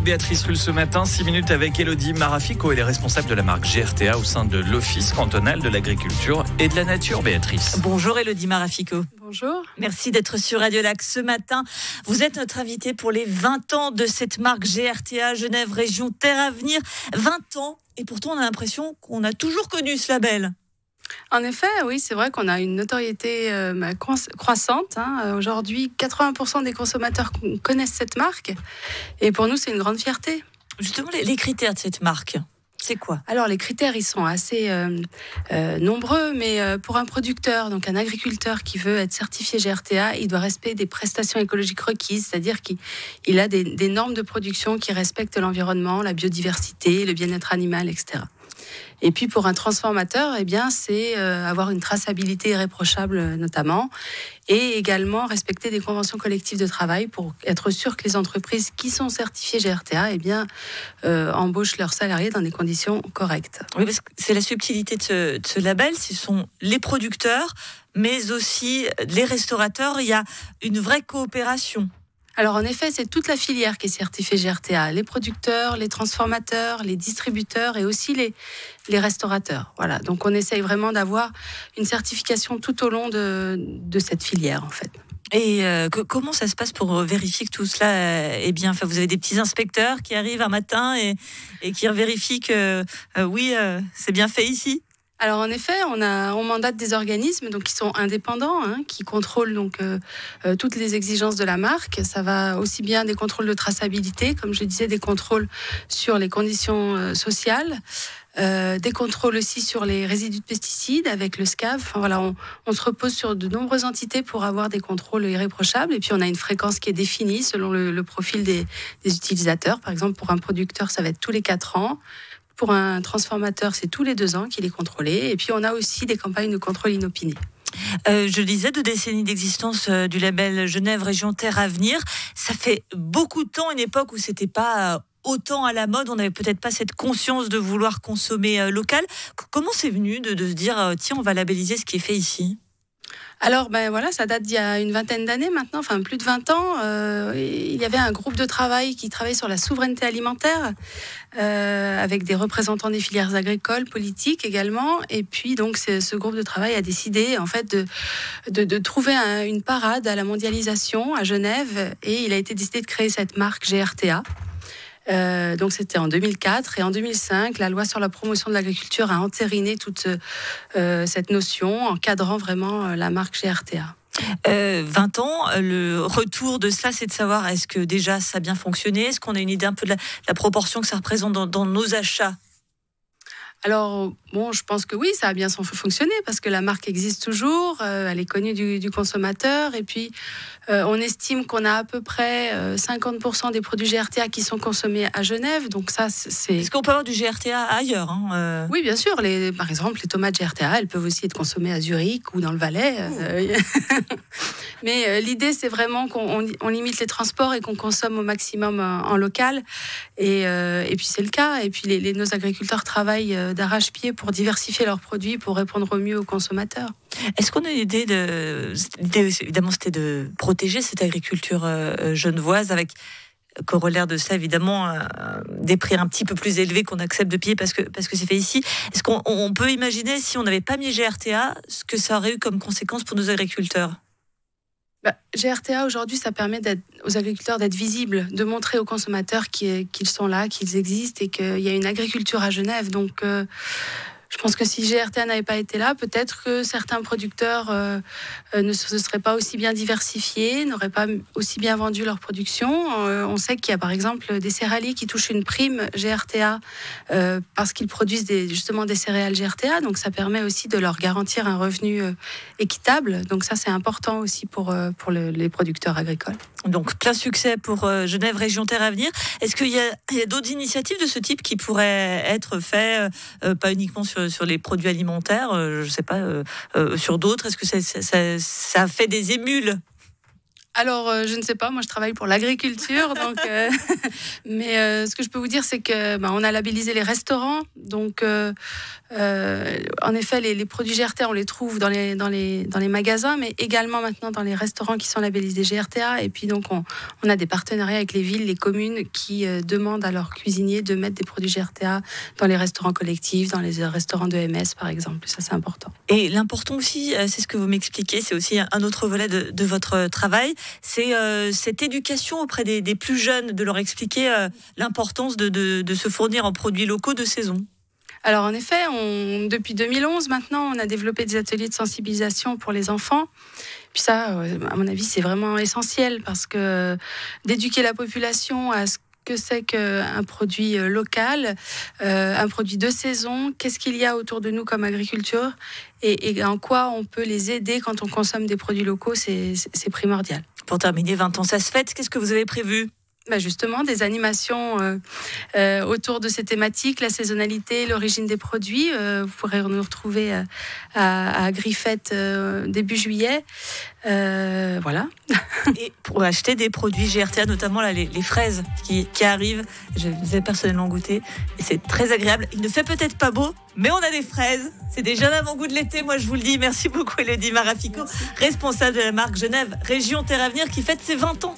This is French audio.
Béatrice Rulle ce matin, 6 minutes avec Elodie Marafico. Elle est responsable de la marque GRTA au sein de l'Office cantonal de l'agriculture et de la nature, Béatrice. Bonjour Elodie Marafico. Bonjour. Merci d'être sur Radio Lac ce matin. Vous êtes notre invitée pour les 20 ans de cette marque GRTA, Genève Région Terre Avenir. 20 ans, et pourtant on a l'impression qu'on a toujours connu ce label. En effet, oui, c'est vrai qu'on a une notoriété croissante. Aujourd'hui, 80% des consommateurs connaissent cette marque. Et pour nous, c'est une grande fierté. Justement, les critères de cette marque, c'est quoi ? Alors, les critères, ils sont assez nombreux. Mais pour un producteur, donc un agriculteur qui veut être certifié GRTA, il doit respecter des prestations écologiques requises. C'est-à-dire qu'il a des normes de production qui respectent l'environnement, la biodiversité, le bien-être animal, etc. Et puis pour un transformateur, c'est avoir une traçabilité irréprochable notamment, et également respecter des conventions collectives de travail pour être sûr que les entreprises qui sont certifiées GRTA embauchent leurs salariés dans des conditions correctes. Oui, parce que c'est la subtilité de ce label, ce sont les producteurs, mais aussi les restaurateurs. Il y a une vraie coopération. Alors en effet, c'est toute la filière qui est certifiée GRTA, les producteurs, les transformateurs, les distributeurs et aussi les restaurateurs. Voilà, donc on essaye vraiment d'avoir une certification tout au long de cette filière en fait. Et comment ça se passe pour vérifier que tout cela est bien ? Enfin, vous avez des petits inspecteurs qui arrivent un matin et qui vérifient que c'est bien fait ici ? Alors en effet, on mandate des organismes qui sont indépendants, qui contrôlent toutes les exigences de la marque. Ça va aussi bien des contrôles de traçabilité, comme je disais, des contrôles sur les conditions sociales, des contrôles aussi sur les résidus de pesticides avec le SCAV. Enfin, voilà, on se repose sur de nombreuses entités pour avoir des contrôles irréprochables. Et puis on a une fréquence qui est définie selon le profil des utilisateurs. Par exemple, pour un producteur, ça va être tous les 4 ans. Pour un transformateur, c'est tous les 2 ans qu'il est contrôlé. Et puis, on a aussi des campagnes de contrôle inopiné. Je disais 2 décennies d'existence du label Genève Région Terre Avenir. Ça fait beaucoup de temps, une époque où c'était pas autant à la mode. On n'avait peut-être pas cette conscience de vouloir consommer local. Comment c'est venu de se dire, tiens, on va labelliser ce qui est fait ici ? Alors, ça date d'il y a une vingtaine d'années maintenant, enfin plus de 20 ans. Il y avait un groupe de travail qui travaillait sur la souveraineté alimentaire, avec des représentants des filières agricoles, politiques également. Et puis, donc, ce groupe de travail a décidé, en fait, de trouver une parade à la mondialisation à Genève. Et il a été décidé de créer cette marque GRTA. Donc c'était en 2004 et en 2005 la loi sur la promotion de l'agriculture a entériné toute cette notion, encadrant vraiment la marque GRTA. 20 ans, le retour de cela, c'est de savoir est-ce que déjà ça a bien fonctionné, est-ce qu'on a une idée un peu de la proportion que ça représente dans nos achats ? Alors, je pense que oui, ça a bien fonctionné parce que la marque existe toujours, elle est connue du consommateur et puis on estime qu'on a à peu près 50% des produits GRTA qui sont consommés à Genève, donc ça c'est... Est-ce qu'on peut avoir du GRTA ailleurs Oui, bien sûr, par exemple les tomates GRTA, elles peuvent aussi être consommées à Zurich ou dans le Valais. Mais l'idée c'est vraiment qu'on limite les transports et qu'on consomme au maximum en local et puis c'est le cas, et puis nos agriculteurs travaillent d'arrache-pied pour diversifier leurs produits, pour répondre au mieux aux consommateurs. Est-ce qu'on a une idée l'idée, évidemment, c'était de protéger cette agriculture genevoise avec corollaire de ça, évidemment, des prix un petit peu plus élevés qu'on accepte de payer parce que c'est fait ici. Est-ce qu'on peut imaginer, si on n'avait pas mis GRTA, ce que ça aurait eu comme conséquence pour nos agriculteurs ? GRTA, aujourd'hui, ça permet aux agriculteurs d'être visibles, de montrer aux consommateurs qu'ils sont là, qu'ils existent et qu'il y a une agriculture à Genève. Donc, je pense que si GRTA n'avait pas été là, peut-être que certains producteurs ne se seraient pas aussi bien diversifiés, n'auraient pas aussi bien vendu leur production. On sait qu'il y a par exemple des céréaliers qui touchent une prime GRTA parce qu'ils produisent justement des céréales GRTA. Donc ça permet aussi de leur garantir un revenu équitable. Donc ça, c'est important aussi pour les producteurs agricoles. Donc plein succès pour Genève Région Terre Avenir. Est-ce qu'il y a d'autres initiatives de ce type qui pourraient être faites, pas uniquement sur les produits alimentaires, je ne sais pas, sur d'autres? Est-ce que ça fait des émules? Alors, je ne sais pas, moi je travaille pour l'agriculture, donc, mais ce que je peux vous dire, c'est que on a labellisé les restaurants, donc en effet, les produits GRTA, on les trouve dans les magasins, mais également maintenant dans les restaurants qui sont labellisés GRTA, et puis donc on a des partenariats avec les villes, les communes qui demandent à leurs cuisiniers de mettre des produits GRTA dans les restaurants collectifs, dans les restaurants de MS par exemple, ça c'est important. Et l'important aussi, c'est ce que vous m'expliquez, c'est aussi un autre volet de votre travail, c'est cette éducation auprès des plus jeunes, de leur expliquer l'importance de se fournir en produits locaux de saison. Alors en effet, depuis 2011 maintenant, on a développé des ateliers de sensibilisation pour les enfants. Puis ça, à mon avis, c'est vraiment essentiel parce que d'éduquer la population à ce que c'est qu'un produit local, un produit de saison, qu'est-ce qu'il y a autour de nous comme agriculture et en quoi on peut les aider quand on consomme des produits locaux, c'est primordial. Pour terminer, 20 ans, ça se fête. Qu'est-ce que vous avez prévu ? Justement, des animations autour de ces thématiques, la saisonnalité, l'origine des produits. Vous pourrez nous retrouver à Griffette début juillet. Voilà. Et pour acheter des produits GRTA, notamment là, les fraises qui arrivent, je les ai personnellement goûtées et c'est très agréable. Il ne fait peut-être pas beau, mais on a des fraises. C'est déjà l'avant-goût de l'été, moi je vous le dis. Merci beaucoup Élodie Marafico, responsable de la marque Genève Région Terre Avenir qui fête ses 20 ans.